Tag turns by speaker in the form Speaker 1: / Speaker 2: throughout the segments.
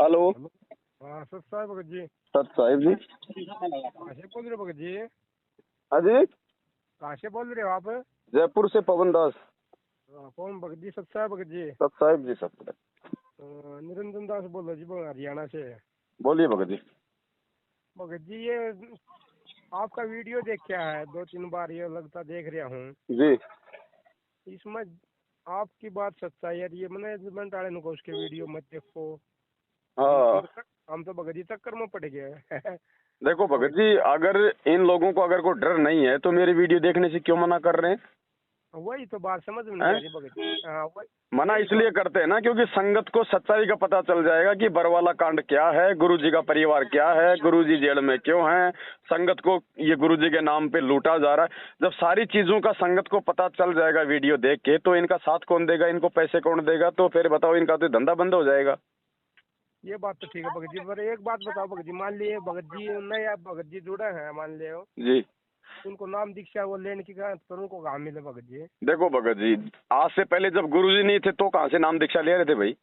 Speaker 1: Hello.
Speaker 2: Hello. हाँ सत साहब भगत जी।
Speaker 1: सत साहिब जी।
Speaker 2: कहाँ से बोल रहे हो भगत जी?
Speaker 1: हाँ जी,
Speaker 2: कहाँ से बोल रहे हो आप?
Speaker 1: जयपुर से पवन दास।
Speaker 2: कौन भगत जी? सत साहब भगत जी।
Speaker 1: सत साहिब जी, सत।
Speaker 2: निरंजन दास बोल रहा जी, बोल हरियाणा से।
Speaker 1: बोलिए भगत जी।
Speaker 2: भगत जी ये आपका वीडियो देख क्या है, 2-3 बार ये लगता देख रहा हूँ।
Speaker 1: जी।
Speaker 2: इसमें आपकी बात सच्चाई है, ये मैनेजमेंट वाले को उसके वीडियो मत देखो।
Speaker 1: हाँ
Speaker 2: हम तो भगत जी चक्कर में पड़ गए।
Speaker 1: देखो भगत जी, अगर इन लोगों को अगर कोई डर नहीं है तो मेरी वीडियो देखने से क्यों मना कर रहे हैं?
Speaker 2: वही तो बात समझ में नहीं आ रही भगत जी। हाँ
Speaker 1: मना इसलिए करते हैं ना, क्योंकि संगत को सच्चाई का पता चल जाएगा कि बरवाला कांड क्या है, गुरुजी का परिवार क्या है, गुरुजी जेल में क्यों हैं, संगत को ये गुरुजी के नाम पे लूटा जा रहा है। जब सारी चीजों का संगत को पता चल जाएगा वीडियो देख के, तो इनका साथ कौन देगा, इनको पैसे कौन देगा? तो फिर बताओ, इनका तो धंधा बंद हो जाएगा।
Speaker 2: ये बात तो ठीक है भगत जी, पर एक बात बताओ भगत जी, मान लिए भगत जी नए आप भगत जी जुड़े हैं, मान लियो
Speaker 1: जी।
Speaker 2: उनको नाम दीक्षा वो लेने की पर उनको कहाँ मिले भगत जी?
Speaker 1: देखो भगत जी, आज से पहले जब गुरुजी नहीं थे तो कहाँ से नाम दीक्षा ले रहे थे भाई?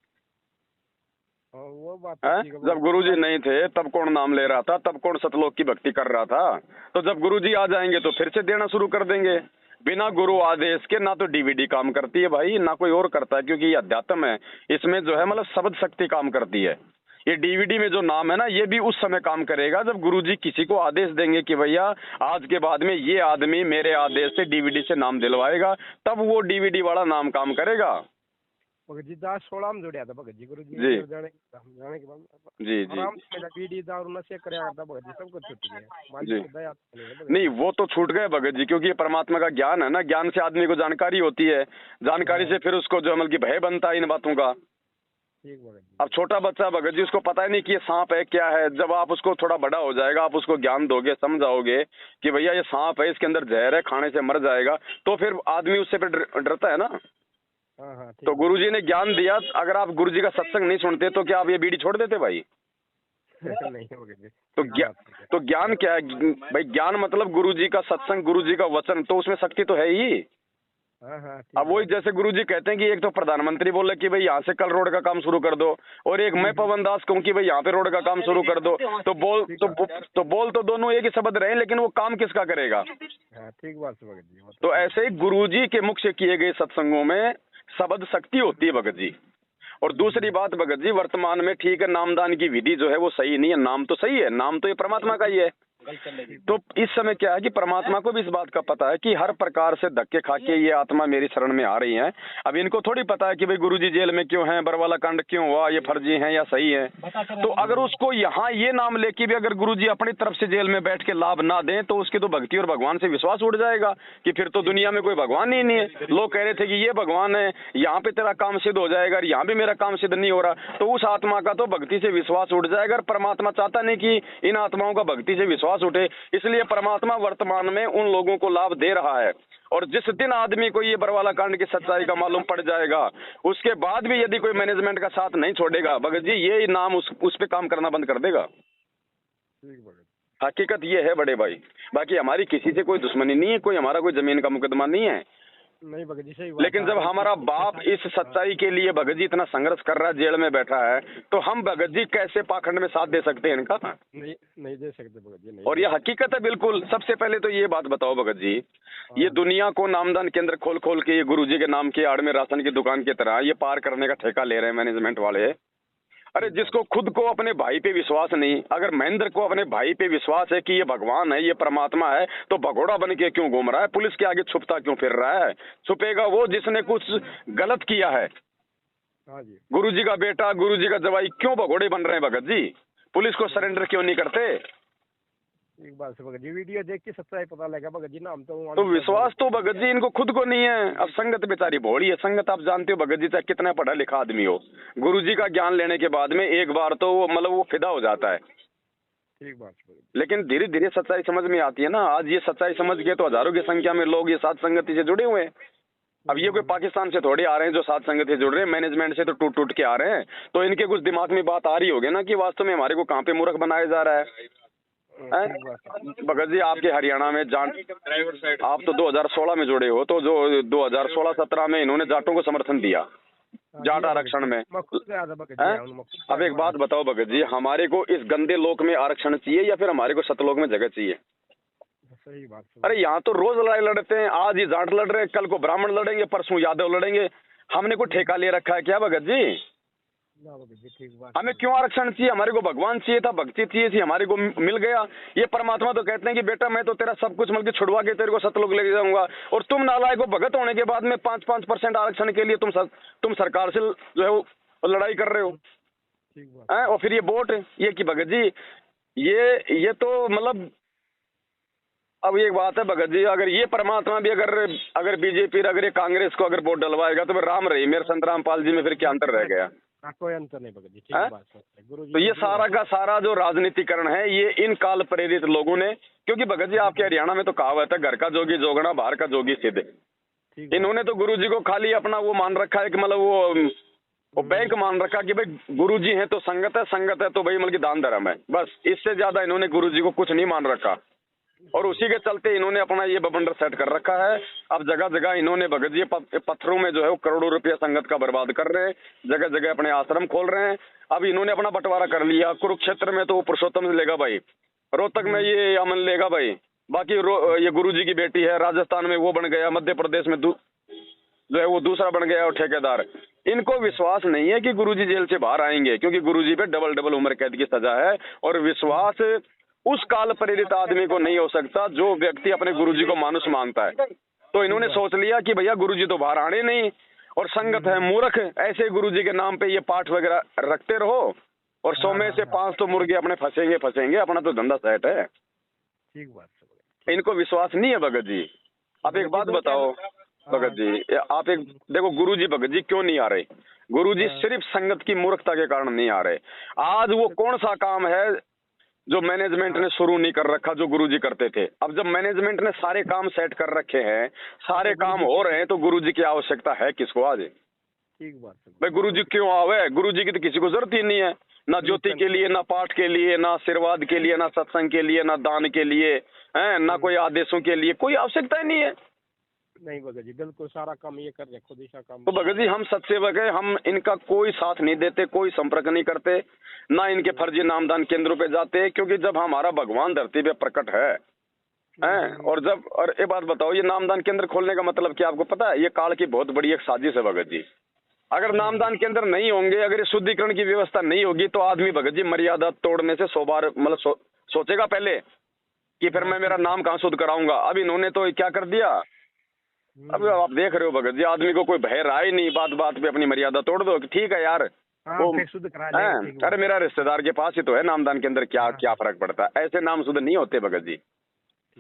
Speaker 2: वो बात तो
Speaker 1: है?
Speaker 2: ठीक है
Speaker 1: जब गुरुजी नहीं थे तब कौन नाम ले रहा था, तब कौन सतलोक की भक्ति कर रहा था? तो जब गुरुजी आ जाएंगे तो फिर से देना शुरू कर देंगे। बिना गुरु आदेश के ना तो डीवीडी काम करती है भाई, ना कोई और करता है, क्योंकि ये अध्यात्म है। इसमें जो है मतलब शब्द शक्ति काम करती है। ये डीवीडी में जो नाम है ना, ये भी उस समय काम करेगा जब गुरुजी किसी को आदेश देंगे कि भैया आज के बाद में ये आदमी मेरे आदेश से डीवीडी से नाम दिलवाएगा, तब वो डीवीडी वाला नाम काम करेगा।
Speaker 2: भगत जी 10-16 में जुड़िया था भगत जी, गुरु जी
Speaker 1: जी
Speaker 2: जाने के बाद
Speaker 1: जी जी
Speaker 2: आराम से मेरा बीड़ी दारू नशे कराया करता भगत जी, सब कुछ छूट गया। मालिक
Speaker 1: जी।
Speaker 2: की दया नहीं है भगत
Speaker 1: नहीं,
Speaker 2: जी।
Speaker 1: वो तो छूट गए भगत जी, क्योंकि ये परमात्मा का ज्ञान है ना, ज्ञान से आदमी को जानकारी होती है, जानकारी से फिर उसको जो अमल की भय बनता है इन बातों का।
Speaker 2: ठीक भगत जी।
Speaker 1: अब छोटा बच्चा भगत जी, उसको पता ही नहीं कि ये सांप है क्या है। जब आप उसको थोड़ा बड़ा हो जाएगा, आप उसको ज्ञान दोगे, समझाओगे कि भैया ये सांप है, इसके अंदर जहर है, खाने से मर जाएगा, तो फिर आदमी उससे फिर डरता है ना।
Speaker 2: हाँ हाँ ठीक।
Speaker 1: तो गुरुजी ने ज्ञान दिया, अगर आप गुरुजी का सत्संग नहीं सुनते तो क्या आप ये बीड़ी छोड़ देते भाई?
Speaker 2: नहीं भगत जी।
Speaker 1: तो ज्ञान क्या है भाई? ज्ञान मतलब गुरुजी का सत्संग, गुरुजी का वचन, तो उसमें शक्ति तो है ही।
Speaker 2: हाँ हाँ
Speaker 1: अब वही जैसे गुरुजी कहते हैं कि एक तो प्रधानमंत्री बोले कि भाई यहाँ से कल रोड का काम शुरू कर दो, और एक मैं पवन दास कहूँ कि भाई यहाँ पे रोड का काम शुरू कर दो, तो बोल तो दोनों एक ही शब्द रहे, लेकिन वो काम किसका करेगा?
Speaker 2: हाँ ठीक बात है भगत जी।
Speaker 1: तो ऐसे ही गुरुजी के मुख से किए गए सत्संगों में शब्द शक्ति होती है भगत जी। और दूसरी बात भगत जी, वर्तमान में ठीक है, नामदान की विधि जो है वो सही नहीं है। नाम तो सही है, नाम तो ये परमात्मा का ही है। तो इस समय क्या है कि परमात्मा को भी इस बात का पता है कि हर प्रकार से धक्के खा के ये आत्मा मेरी शरण में आ रही है। अब इनको थोड़ी पता है कि भाई गुरुजी जेल में क्यों हैं, बरवाला कांड क्यों हुआ, ये फर्जी है या सही है। तो अगर उसको यहाँ ये नाम लेके भी अगर गुरुजी अपनी तरफ से जेल में बैठ के लाभ ना दें, तो उसकी तो भक्ति और भगवान से विश्वास उड़ जाएगा कि फिर तो दुनिया में कोई भगवान ही नहीं है। लोग कह रहे थे कि ये भगवान है, यहाँ पे तेरा काम सिद्ध हो जाएगा, और यहाँ भी मेरा काम सिद्ध नहीं हो रहा, तो उस आत्मा का तो भक्ति से विश्वास उठ जाएगा। और परमात्मा चाहता नहीं कि इन आत्माओं का भक्ति से विश्वास उठे, इसलिए परमात्मा वर्तमान में उन लोगों को लाभ दे रहा है। और जिस दिन आदमी को ये बरवाला कांड की सच्चाई का मालूम पड़ जाएगा, उसके बाद भी यदि कोई मैनेजमेंट का साथ नहीं छोड़ेगा भगत जी, ये नाम उस पे काम करना बंद कर देगा। हकीकत ये है बड़े भाई। बाकी हमारी किसी से कोई दुश्मनी नहीं है, कोई हमारा कोई जमीन का मुकदमा नहीं है।
Speaker 2: नहीं भगत जी सही।
Speaker 1: लेकिन जब हमारा बाप इस सच्चाई के लिए भगत जी इतना संघर्ष कर रहा है, जेल में बैठा है, तो हम भगत जी कैसे पाखंड में साथ दे सकते हैं इनका?
Speaker 2: नहीं दे सकते भगत जी, नहीं।
Speaker 1: और ये हकीकत है बिल्कुल। सबसे पहले तो ये बात बताओ भगत जी, ये दुनिया को नामदान केंद्र खोल खोल के ये गुरुजी के नाम की आड़ में राशन की दुकान की तरह ये पार करने का ठेका ले रहे हैं मैनेजमेंट वाले। अरे जिसको खुद को अपने भाई पे विश्वास नहीं, अगर महेंद्र को अपने भाई पे विश्वास है कि ये भगवान है, ये परमात्मा है, तो भगोड़ा बन के क्यों घूम रहा है? पुलिस के आगे छुपता क्यों फिर रहा है? छुपेगा वो जिसने कुछ गलत किया है। गुरुजी का बेटा, गुरुजी का जवाई क्यों भगोड़े बन रहे हैं भगत जी? पुलिस को सरेंडर क्यों नहीं करते?
Speaker 2: एक बात से भगत जी, वीडियो देख के सच्चाई पता लगा भगत जी ना, हम
Speaker 1: तो विश्वास तो भगत जी इनको खुद को नहीं है। अब संगत बेचारी भोड़ी है। संगत आप जानते हो भगत जी, चाहे कितना पढ़ा लिखा आदमी हो, गुरुजी का ज्ञान लेने के बाद में एक बार तो वो मतलब वो फिदा हो जाता है।
Speaker 2: ठीक बात।
Speaker 1: लेकिन धीरे धीरे सच्चाई समझ में आती है ना। आज ये सच्चाई समझ गए तो हजारों की संख्या में लोग ये साध संगति से जुड़े हुए हैं। अब ये कोई पाकिस्तान से थोड़े आ रहे हैं जो साध संगत से जुड़ रहे हैं, मैनेजमेंट से तो टूट टूट के आ रहे हैं। तो इनके कुछ दिमाग में बात आ रही होगी ना कि वास्तव में हमारे को कहाँ पे मूर्ख बनाया जा रहा है। भगत जी आपके हरियाणा में आप तो 2016 में जुड़े हो, तो जो 2016-17 में इन्होंने जाटों को समर्थन दिया, जाट आरक्षण में।
Speaker 2: मैं खुद गया था भगत जी,
Speaker 1: हैं?
Speaker 2: मैं खुद
Speaker 1: अब
Speaker 2: गया
Speaker 1: एक
Speaker 2: था।
Speaker 1: बात बताओ भगत जी, हमारे को इस गंदे लोक में आरक्षण चाहिए या फिर हमारे को सतलोक में जगह चाहिए?
Speaker 2: सही बात है।
Speaker 1: अरे यहाँ तो रोज लड़ाई लड़ते हैं, आज ये जाट लड़ रहे हैं, कल को ब्राह्मण लड़ेंगे, परसों यादव लड़ेंगे। हमने को ठेका ले रखा है क्या भगत जी?
Speaker 2: ना भगत जी, ठीक बात
Speaker 1: हमें
Speaker 2: है।
Speaker 1: क्यों आरक्षण चाहिए? हमारे को भगवान चाहिए था, भक्ति चाहिए थी, हमारे को मिल गया। ये परमात्मा तो कहते हैं कि बेटा मैं तो तेरा सब कुछ मतलब छुड़वा के तेरे को सतलोक ले जाऊंगा, और तुम नालायक को भगत होने के बाद में 5% आरक्षण के लिए तुम सरकार से जो है वो लड़ाई कर रहे हो।
Speaker 2: ठीक बात
Speaker 1: हैं? और फिर ये वोट, ये कि भगत जी ये तो मतलब, अब एक बात है भगत जी, अगर ये परमात्मा भी अगर बीजेपी अगर ये कांग्रेस को अगर वोट डलवाएगा तो फिर राम रही मेरे संत रामपाल जी में फिर क्या अंतर रह गया?
Speaker 2: कोई अंतर नहीं भगत जी, ठीक
Speaker 1: हैं?
Speaker 2: बात है गुरु जी।
Speaker 1: तो ये सारा का सारा जो राजनीतिकरण है ये इन काल प्रेरित लोगों ने, क्योंकि भगत जी आपके हरियाणा में तो कहावत है घर का जोगी जोगना बाहर का जोगी सिद्ध।
Speaker 2: ठीक
Speaker 1: इन्होंने तो गुरु जी को खाली अपना वो मान रखा है कि मतलब वो बैंक मान रखा कि भाई गुरु जी है तो संगत है तो भाई मतलब कि दान धर्म है, बस इससे ज्यादा इन्होंने गुरु जी को कुछ नहीं मान रखा। और उसी के चलते इन्होंने अपना ये बबंडर सेट कर रखा है। अब जगह जगह इन्होंने भगत जी पत्थरों में जो है वो करोड़ों रुपया संगत का बर्बाद कर रहे हैं, जगह जगह अपने आश्रम खोल रहे हैं। अब इन्होंने अपना बंटवारा कर लिया, कुरुक्षेत्र में तो वो पुरुषोत्तम लेगा भाई, रोहतक में ये अमन लेगा भाई, बाकी ये गुरु जी की बेटी है, राजस्थान में वो बन गया, मध्य प्रदेश में जो है वो दूसरा बन गया और ठेकेदार। इनको विश्वास नहीं है कि गुरुजी जेल से बाहर आएंगे, क्योंकि गुरुजी पे डबल उम्र कैद की सजा है। और विश्वास उस काल प्रेरित आदमी को नहीं हो सकता जो व्यक्ति अपने गुरुजी को मानुष मानता है। तो इन्होंने सोच लिया कि भैया गुरुजी तो बाहर आने नहीं, और संगत है मूर्ख, ऐसे गुरुजी के नाम पे ये पाठ वगैरह रखते रहो, और 100 में से 5 तो मुर्गे अपने फंसेंगे, अपना तो धंधा सेट है।
Speaker 2: ठीक बात है।
Speaker 1: इनको विश्वास नहीं है भगत जी। अब एक बात बताओ भगत जी, आप एक देखो गुरुजी भगत जी क्यों नहीं आ रहे? गुरुजी सिर्फ संगत की मूर्खता के कारण नहीं आ रहे। आज वो कौन सा काम है जो मैनेजमेंट ने शुरू नहीं कर रखा जो गुरुजी करते थे? अब जब मैनेजमेंट ने सारे काम सेट कर रखे हैं, सारे काम हो रहे हैं, तो गुरुजी की आवश्यकता है किसको आज?
Speaker 2: ठीक बात है
Speaker 1: भाई गुरुजी क्यों आवे? गुरुजी की तो किसी को जरूरत ही नहीं है, ना ज्योति के लिए, ना पाठ के लिए, ना आशीर्वाद के लिए, ना सत्संग के लिए, ना दान के लिए, है ना कोई आदेशों के लिए, कोई आवश्यकता ही नहीं है।
Speaker 2: नहीं भगत जी, बिल्कुल सारा काम ये कर रहे, खुद ही सा काम।
Speaker 1: तो भगत जी हम सत्सेवक है, हम इनका कोई साथ नहीं देते, कोई संपर्क नहीं करते, ना इनके फर्जी नामदान केंद्रों पे जाते, क्योंकि जब हमारा भगवान धरती पे प्रकट है, और ये बात बताओ, ये नामदान केंद्र खोलने का मतलब क्या आपको पता है? ये काल की बहुत बड़ी एक साजिश है भगत जी। अगर नामदान केंद्र नहीं होंगे, अगर ये शुद्धिकरण की व्यवस्था नहीं होगी, तो आदमी भगत जी मर्यादा तोड़ने से 100 बार मतलब सोचेगा पहले कि फिर मैं मेरा नाम कहाँ शुद्ध कराऊंगा। अब इन्होंने तो क्या कर दिया, अब आप देख रहे हो भगत जी, आदमी को कोई भय रहा ही नहीं, बात बात पे अपनी मर्यादा तोड़ दो कि ठीक है यार वो
Speaker 2: शुद्ध करा लेंगे।
Speaker 1: अरे मेरा रिश्तेदार के पास ही तो है नामदान के अंदर, क्या फर्क पड़ता है? ऐसे नाम शुद्ध नहीं होते भगत जी।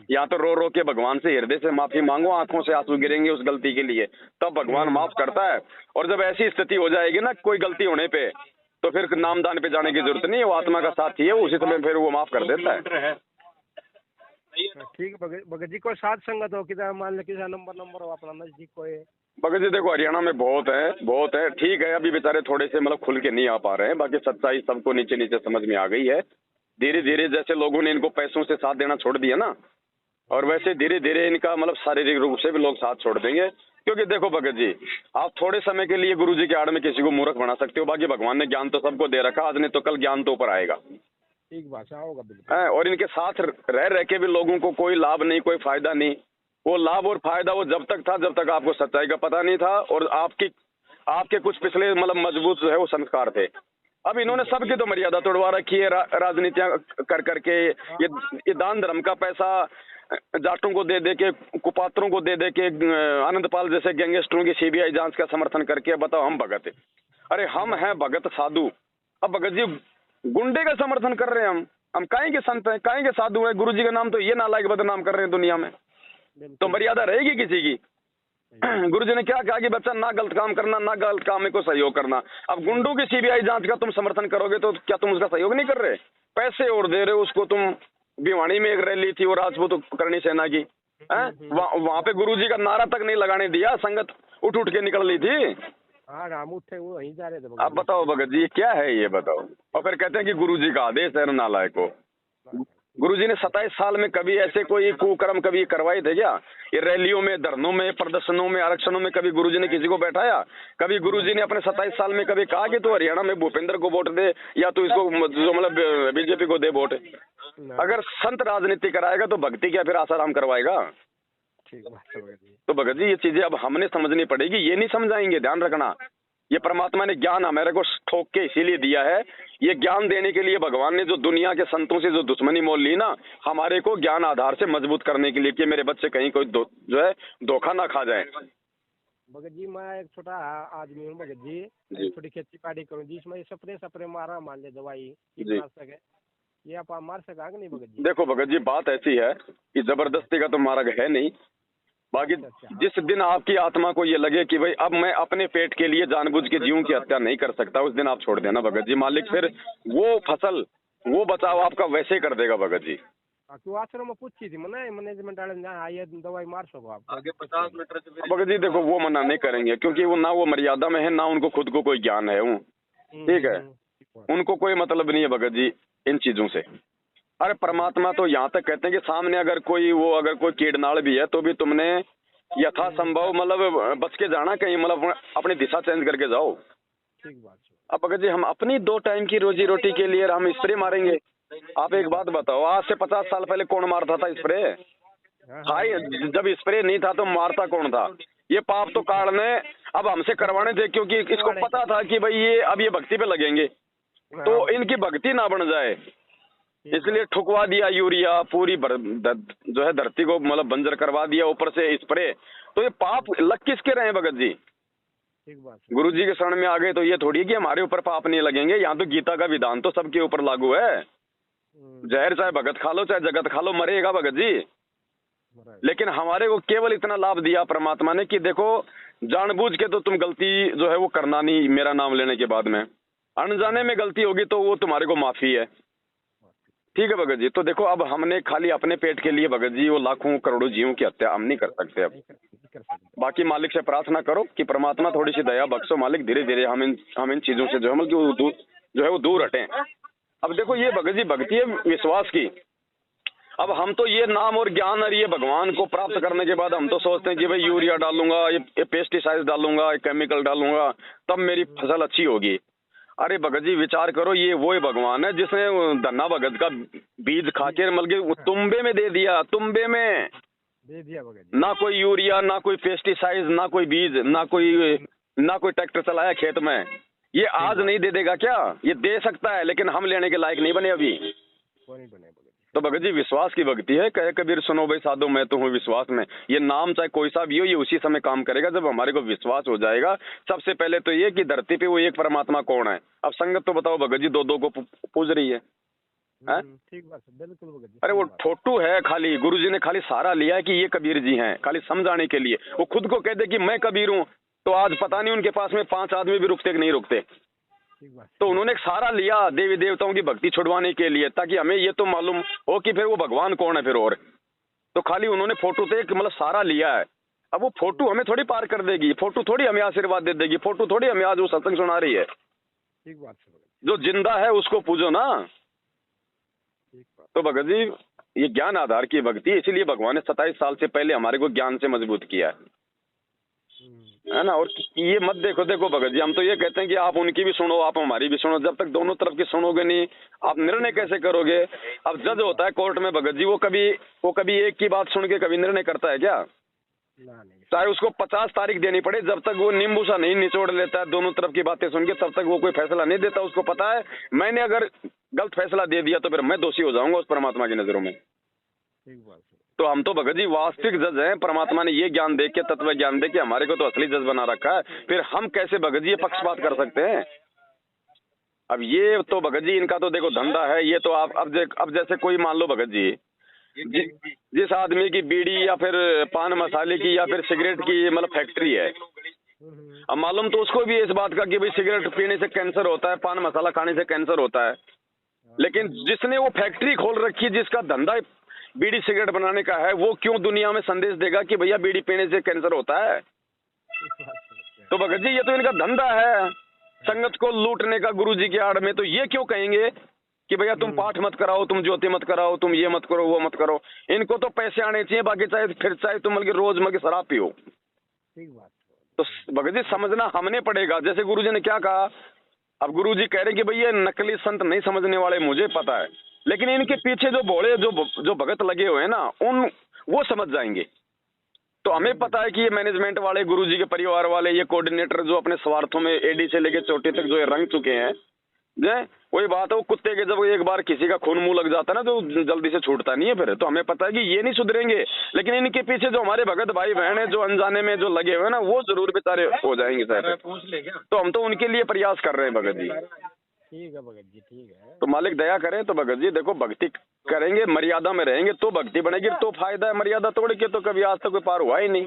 Speaker 1: या तो रो के भगवान से हृदय से माफी मांगो, आंखों से आंसू गिरेंगे उस गलती के लिए, तब भगवान माफ करता है। और जब ऐसी स्थिति हो जाएगी ना कोई गलती होने पे, तो फिर नामदान पे जाने की जरूरत नहीं है, वो आत्मा का साथी है, उसी समय फिर वो माफ कर देता है।
Speaker 2: ठीक है भगत जी, कोई साथ संगत हो किधर मान लो किसी नंबर हो अपना नजदीक कोई?
Speaker 1: भगत जी देखो हरियाणा में बहुत है, ठीक है, अभी बेचारे थोड़े से मतलब खुल के नहीं आ पा रहे हैं, बाकी सच्चाई सबको नीचे नीचे समझ में आ गई है। धीरे धीरे जैसे लोगों ने इनको पैसों से साथ देना छोड़ दिया ना, और वैसे धीरे धीरे इनका मतलब शारीरिक रूप से भी लोग साथ छोड़ देंगे। क्योंकि देखो भगत जी, आप थोड़े समय के लिए गुरु जी के आड़ में किसी को मूर्ख बना सकते हो, बाकी भगवान ने ज्ञान तो सबको दे रखा, आज नहीं तो कल ज्ञान तो ऊपर आएगा।
Speaker 2: ठीक बात होगा बिल्कुल।
Speaker 1: और इनके साथ रह के भी लोगों को कोई लाभ नहीं, कोई फायदा नहीं। वो लाभ और फायदा वो जब तक था जब तक आपको सच्चाई का पता नहीं था, और आपके कुछ पिछले मतलब मजबूत जो है वो संस्कार थे। अब इन्होंने सबकी तो मर्यादा तोड़वा रखी है, राजनीतियां कर करके, ये दान धर्म का पैसा जाटों को दे के, कुपात्रों को दे के, आनंदपाल जैसे गैंगस्टरों की सीबीआई जांच का समर्थन करके बताओ हम भगत है। अरे हम हैं भगत साधु। अब भगत जी गुंडे का समर्थन कर रहे हैं, हम काहे के संत हैं, काहे के साधु हैं? गुरु जी का नाम तो ये नालायक बदनाम कर रहे हैं दुनिया में, तो मर्यादा रहेगी किसी की? गुरु जी ने क्या कहा कि बच्चा ना गलत काम करना, ना गलत काम में को सहयोग करना। अब गुंडों की सीबीआई जांच का तुम समर्थन करोगे तो क्या तुम उसका सहयोग नहीं कर रहे? पैसे और दे रहे हो उसको। तुम भिवानी में एक रैली थी वो राजपूत करनी सेना की, वहां पे गुरु जी का नारा तक नहीं लगाने दिया, संगत उठ के निकल ली थी।
Speaker 2: हम उठे वो वहीं जा रहे थे।
Speaker 1: अब बताओ भगत जी ये क्या है, ये बताओ। और फिर कहते हैं कि गुरु जी का आदेश है नालायक को। गुरुजी ने 27 साल में कभी ऐसे कोई कुकर्म कभी करवाए थे क्या? ये रैलियों में, धरनों में, प्रदर्शनों में, आरक्षणों में कभी गुरुजी ने किसी को बैठाया? कभी गुरुजी ने अपने 27 साल में कभी कहा कि तू हरियाणा में भूपेंद्र को वोट दे या तू इसको जो मतलब बीजेपी को दे वोट? अगर संत राजनीति कराएगा तो भक्ति क्या फिर आसाराम करवाएगा?
Speaker 2: ठीक बात है भगत जी।
Speaker 1: तो भगत जी ये चीजें अब हमने समझनी पड़ेगी, ये नहीं समझाएंगे, ध्यान रखना। ये परमात्मा ने ज्ञान हमारे को ठोक के इसीलिए दिया है। ये ज्ञान देने के लिए भगवान ने जो दुनिया के संतों से जो दुश्मनी मोल ली ना, हमारे को ज्ञान आधार से मजबूत करने के लिए कि मेरे बच्चे कहीं कोई जो है धोखा ना खा जाए।
Speaker 2: भगत जी मैं एक छोटा आदमी हूँ भगत जी,
Speaker 1: जी।
Speaker 2: थोड़ी खेती बाड़ी करूँ जी, इसमें स्प्रे मारा मान ले दवाई
Speaker 1: जी।
Speaker 2: कीटनाशक है, ये आप मार सका कि नहीं भगत जी?
Speaker 1: देखो भगत जी बात ऐसी है कि जबरदस्ती का तो मार्ग है नहीं। बाकी
Speaker 2: अच्छा।
Speaker 1: जिस दिन आपकी आत्मा को ये लगे कि भाई अब मैं अपने पेट के लिए जानबूझ के जीवों की हत्या नहीं कर सकता, उस दिन आप छोड़ देना भगत जी। मालिक फिर वो फसल, वो बचाव आपका वैसे ही कर देगा भगत जी।
Speaker 2: क्यों आश्रम में पूछी थी मैंने मैनेजमेंट वाले ने, हाँ ये दवाई मार सको आप
Speaker 3: आगे 50 मीटर से
Speaker 1: भगत जी देखो वो मना नहीं करेंगे क्योंकि वो ना वो मर्यादा में है ना उनको खुद को कोई ज्ञान है। वो ठीक है, उनको कोई मतलब नहीं है भगत जी इन चीजों से। अरे परमात्मा तो यहाँ तक कहते हैं कि सामने अगर कोई कीड़नाड़ भी है तो भी तुमने यथासंभव मतलब बच के जाना, कहीं मतलब अपनी दिशा चेंज करके जाओ।
Speaker 2: ठीक बात है।
Speaker 1: अब भगत जी हम अपनी 2 टाइम की रोजी रोटी के लिए हम स्प्रे मारेंगे? आप एक बात बताओ, आज से 50 साल पहले कौन मारता था स्प्रे? हाय जब स्प्रे नहीं था तो मारता कौन था? ये पाप तो काटने अब हमसे करवाने थे क्योंकि इसको पता था कि भाई ये अब ये भक्ति पे लगेंगे तो इनकी भक्ति ना बन जाए, इसलिए ठुकवा दिया यूरिया, पूरी जो है धरती को मतलब बंजर करवा दिया, ऊपर से स्प्रे। तो ये पाप लग किसके रहे भगत जी?
Speaker 2: ठीक बात।
Speaker 1: गुरु जी के शरण में आ गए तो ये थोड़ी कि हमारे ऊपर पाप नहीं लगेंगे। यहाँ तो गीता का विधान तो सबके ऊपर लागू है। जहर चाहे भगत खा लो चाहे जगत खा लो, मरेगा भगत जी। लेकिन हमारे को केवल इतना लाभ दिया परमात्मा ने कि देखो जानबूझ के तो तुम गलती जो है वो करना नहीं, मेरा नाम लेने के बाद में अनजाने में गलती होगी तो वो तुम्हारे को माफी है। ठीक है भगत जी। तो देखो अब हमने खाली अपने पेट के लिए भगत जी वो लाखों करोड़ों जीवों की हत्या हम नहीं कर सकते। अब बाकी मालिक से प्रार्थना करो कि परमात्मा थोड़ी सी दया बख्शो मालिक, धीरे धीरे हम इन चीजों से जो है मतलब जो है वो दूर हटें। अब देखो ये भगत जी भक्ति है विश्वास की। अब हम तो ये नाम और ज्ञान और ये भगवान को प्राप्त करने के बाद हम तो सोचते हैं कि भाई यूरिया डालूंगा, ये पेस्टिसाइड डालूंगा, ये केमिकल डालूंगा तब मेरी फसल अच्छी होगी। अरे भगत जी विचार करो, ये वो भगवान है जिसने धन्ना भगत का बीज खा के मतलब तुम्बे में दे दिया, तुम्बे में
Speaker 2: दे दिया भगत जी।
Speaker 1: ना कोई यूरिया, ना कोई पेस्टिसाइड, ना कोई बीज, ना कोई ट्रैक्टर चलाया खेत में। ये आज नहीं दे देगा क्या? ये दे सकता है लेकिन हम लेने के लायक नहीं बने अभी।
Speaker 2: नहीं बने भगत जी।
Speaker 1: तो भगत जी विश्वास की भक्ति है। कहे कबीर सुनो भाई साधो मैं तो हूँ विश्वास में। ये नाम चाहे कोई सा भी हो ये उसी समय काम करेगा जब हमारे को विश्वास हो जाएगा। सबसे पहले तो ये कि धरती पे वो एक परमात्मा कौन है। अब संगत तो बताओ भगत जी दो को पूज रही है।
Speaker 2: ठीक बात है बिल्कुल भगत जी।
Speaker 1: अरे वो ठोटू है, खाली गुरुजी ने खाली सहारा लिया है कि ये कबीर जी हैं, खाली समझाने के लिए। वो खुद को कहते कि मैं कबीर हूँ तो आज पता नहीं उनके पास में 5 आदमी भी रुकते कि नहीं रुकते। तो उन्होंने एक सहारा लिया देवी देवताओं की भक्ति छुड़वाने के लिए ताकि हमें ये तो मालूम हो कि फिर वो भगवान कौन है फिर। और तो खाली उन्होंने फोटो से एक मतलब सहारा लिया है। अब वो फोटो हमें थोड़ी पार कर देगी, फोटो थोड़ी हमें आशीर्वाद दे देगी, फोटो थोड़ी हमें आज वो सत्संग सुना रही है।
Speaker 2: ठीक बात है।
Speaker 1: जो जिंदा है उसको पूजो ना। तो भगत जी ये ज्ञान आधार की भक्ति है, इसीलिए भगवान ने 27 साल से पहले हमारे को ज्ञान से मजबूत किया है ना। और ये मत देखो भगत जी, हम तो ये कहते हैं कि आप उनकी भी सुनो आप हमारी भी सुनो। जब तक दोनों तरफ की सुनोगे नहीं आप निर्णय कैसे करोगे? अब जज होता है कोर्ट में भगत जी, वो कभी एक की बात सुन के कभी निर्णय करता है क्या? चाहे उसको 50 तारीख देनी पड़े, जब तक वो नींबू सा नहीं निचोड़ लेता है दोनों तरफ की बातें सुन के तब तक वो कोई फैसला नहीं देता। उसको पता है मैंने अगर गलत फैसला दे दिया तो फिर मैं दोषी हो जाऊंगा उस परमात्मा की नजरों में। तो हम तो भगत जी वास्तविक जज हैं। परमात्मा ने ये ज्ञान दे के, तत्व ज्ञान दे के हमारे को तो असली जज बना रखा है। फिर हम कैसे भगत जी ये पक्षपात कर सकते हैं? अब ये तो भगत जी इनका तो देखो धंधा है। ये तो आप अब जैसे कोई मान लो भगत जी जिस आदमी की बीड़ी या फिर पान मसाले की या फिर सिगरेट की मतलब फैक्ट्री है, अब मालूम तो उसको भी इस बात का कि भाई सिगरेट पीने से कैंसर होता है, पान मसाला खाने से कैंसर होता है। लेकिन जिसने वो फैक्ट्री खोल रखी, जिसका धंधा बीड़ी सिगरेट बनाने का है, वो क्यों दुनिया में संदेश देगा कि भैया बीड़ी पीने से कैंसर होता है? तो भगत जी ये तो इनका धंधा है संगत को लूटने का गुरु जी की आड़ में। तो ये क्यों कहेंगे कि भैया तुम पाठ मत कराओ, तुम ज्योति मत कराओ, तुम ये मत करो, वो मत करो। इनको तो पैसे आने चाहिए, बाकी चाहे फिर चाहे तुम मतलब रोज मतलब शराब पियो।
Speaker 2: ठीक बात।
Speaker 1: तो भगत जी समझना हमने पड़ेगा। जैसे गुरुजी ने क्या कहा, अब गुरुजी कह रहे हैं कि भैया नकली संत नहीं समझने वाले, मुझे पता है, लेकिन इनके पीछे जो भोले जो भगत लगे हुए हैं ना, वो समझ जाएंगे। तो हमें पता है कि ये मैनेजमेंट वाले, गुरुजी के परिवार वाले, ये कोऑर्डिनेटर जो अपने स्वार्थों में एडी से लेके चोटी तक जो ये रंग चुके हैं, वही बात है, वो कुत्ते के जब एक बार किसी का खून मुंह लग जाता है ना, तो जल्दी से छूटता नहीं है फिर। तो हमें पता है कि ये नहीं सुधरेंगे, लेकिन इनके पीछे जो हमारे भगत भाई बहन है, जो अनजाने में जो लगे हुए हैं ना, वो जरूर बेचारे हो जाएंगे सर। तो हम तो उनके लिए प्रयास कर रहे हैं भगत जी।
Speaker 2: ठीक है भगत जी, ठीक है।
Speaker 1: तो मालिक दया करें। तो भगत जी देखो, भक्ति करेंगे, मर्यादा में रहेंगे तो भक्ति बनेगी, तो फायदा है। मर्यादा तोड़ के तो कभी आज तक कोई पार हुआ ही नहीं।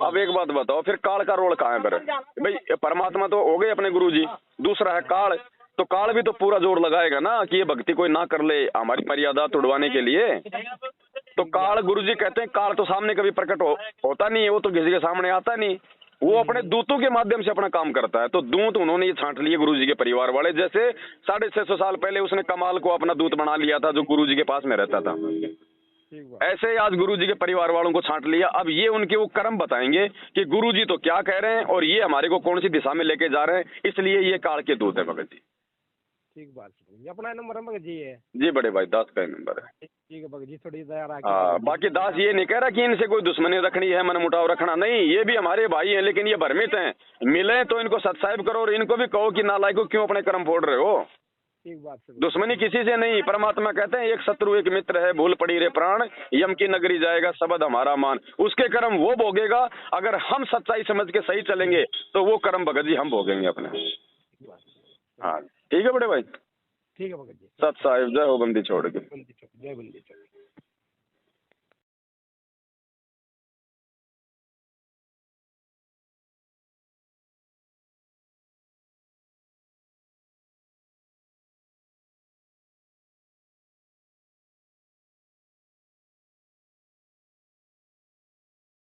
Speaker 1: अब एक बात बताओ, फिर काल का रोल कहाँ है फिर? भाई परमात्मा तो हो गए अपने गुरु जी, दूसरा है काल। तो काल भी तो पूरा जोर लगाएगा ना कि ये भक्ति कोई ना कर ले हमारी मर्यादा तोड़वाने के लिए। तो काल, गुरु जी कहते हैं काल तो सामने कभी प्रकट होता नहीं है, वो तो किसी के सामने आता नहीं, वो अपने दूतों के माध्यम से अपना काम करता है। तो दूत उन्होंने ये छांट लिए गुरुजी के परिवार वाले, जैसे 650 साल पहले उसने कमाल को अपना दूत बना लिया था जो गुरुजी के पास में रहता था, ऐसे आज गुरुजी के परिवार वालों को छांट लिया। अब ये उनके वो कर्म बताएंगे कि गुरुजी तो क्या कह रहे हैं और ये हमारे को कौन सी दिशा में लेके जा रहे हैं, इसलिए ये काल के दूत है भगत जी।
Speaker 2: ठीक बात। अपना नंबर है भगत जी ये?
Speaker 1: जी बड़े भाई, दास का ही नंबर है।
Speaker 2: ठीक है भगत जी, थोड़ी दया
Speaker 1: बाकी दास ये नहीं कह रहा कि इनसे कोई दुश्मनी रखनी है, मन मुटाव रखना नहीं, ये भी हमारे भाई हैं, लेकिन ये भ्रमित हैं। मिले तो इनको सत्साहिब करो और इनको भी कहो कि नालायकों क्यों अपने कर्म फोड़ रहे हो।
Speaker 2: ठीक बात।
Speaker 1: दुश्मनी किसी से नहीं, परमात्मा कहते हैं एक शत्रु एक मित्र है, भूल पड़ी रे प्राण, यम की नगरी जाएगा शब्द हमारा मान। उसके कर्म वो भोगेगा, अगर हम सच्चाई समझ के सही चलेंगे तो वो कर्म भगत जी हम भोगेंगे अपने। हाँ ठीक है बड़े भाई,
Speaker 2: ठीक है भगत जी।
Speaker 1: सत साहिब, जय हो बंदी छोड़ के।
Speaker 2: जय बंदी।